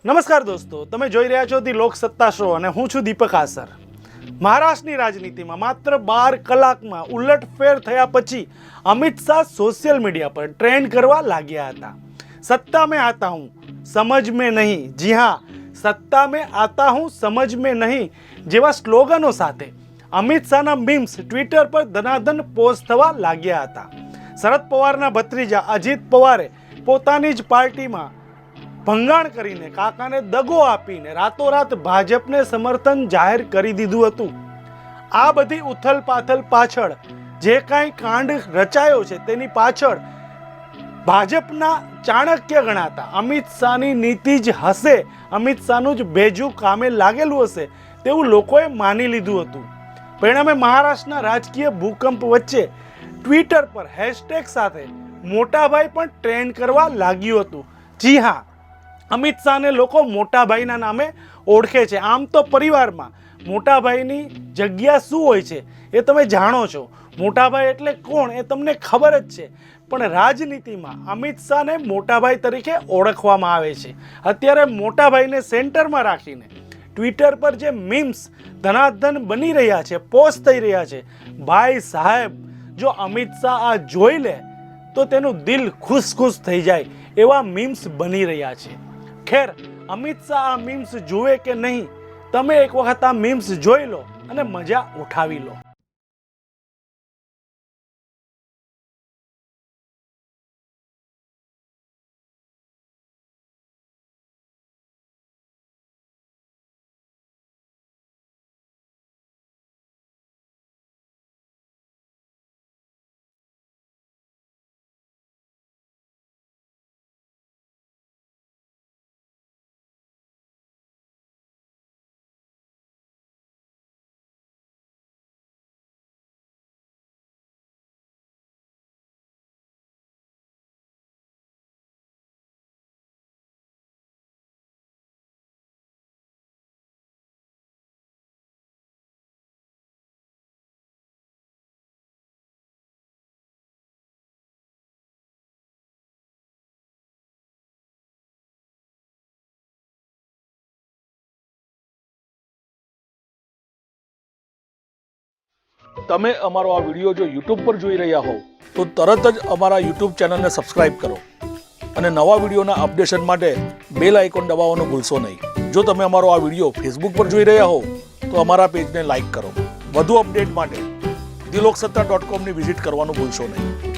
નમસ્કાર દોસ્તો, તમે જોઈ રહ્યા છો ધી લોકસત્તા શો અને હું છું દીપક આસર. મહારાષ્ટ્રની રાજનીતિમાં માત્ર 12 કલાકમાં ઉલટફેર થયા પછી અમિત શાહ સોશિયલ મીડિયા પર ટ્રેન્ડ કરવા લાગ્યા હતા. સત્તા મેં આતા હું સમજ મેં નહીં, જી હા, સત્તા મેં આતા હું સમજ મેં નહીં જેવા સ્લોગનો સાથે અમિત શાહના મીમ્સ ટ્વિટર પર ધનાધન પોસ્ટ થવા લાગ્યા હતા. શરદ પવારના ભત્રીજા અજીત પવારે પોતાની જ પાર્ટીમાં ભંગાણ કરીને, કાકાને દગો આપીને રાતોરાત ભાજપને સમર્થન જાહેર કરી દીધું હતું. આ બધી ઉથલ પાથલ પાછળ જે કાંઈ કાંડ રચાયો છે તેની પાછળ ભાજપના ચાણક્ય ગણાતા અમિત શાહની નીતિ જ હશે, અમિત શાહનું જ બેજું કામે લાગેલું હશે તેવું લોકોએ માની લીધું હતું. પરિણામે મહારાષ્ટ્રના રાજકીય ભૂકંપ વચ્ચે ટ્વિટર પર હેશટેગ સાથે મોટાભાઈ પણ ટ્રેન્ડ કરવા લાગ્યું હતું. જી હા, અમિત શાહને લોકો મોટાભાઈના નામે ઓળખે છે. આમ તો પરિવારમાં મોટાભાઈની જગ્યા શું હોય છે એ તમે જાણો છો. મોટાભાઈ એટલે કોણ એ તમને ખબર જ છે. પણ રાજનીતિમાં અમિત શાહને મોટાભાઈ તરીકે ઓળખવામાં આવે છે. અત્યારે મોટાભાઈને સેન્ટરમાં રાખીને ટ્વિટર પર જે મીમ્સ ધનાધન બની રહ્યા છે, પોસ્ટ થઈ રહ્યા છે, ભાઈ સાહેબ, જો અમિત શાહ આ જોઈ લે તો તેનું દિલ ખુશ થઈ જાય એવા મીમ્સ બની રહ્યા છે. ખેર, અમિત શાહ આ મીમ્સ જુએ કે નહીં, તમે એક વખત આ મીમ્સ જોઈ લો અને મજા ઉઠાવી લો. તમે અમારો આ વિડીયો જો યુટ્યુબ પર જોઈ રહ્યા હો તો તરત જ અમારા યુટ્યુબ ચેનલને સબસ્ક્રાઇબ કરો અને નવા વિડીયોના અપડેશન માટે બેલ આઇકોન દબાવવાનું ભૂલશો નહીં. જો તમે અમારો આ વિડીયો ફેસબુક પર જોઈ રહ્યા હો તો અમારા પેજને લાઇક કરો. વધુ અપડેટ માટે theloksutta.com ની વિઝિટ કરવાનું ભૂલશો નહીં.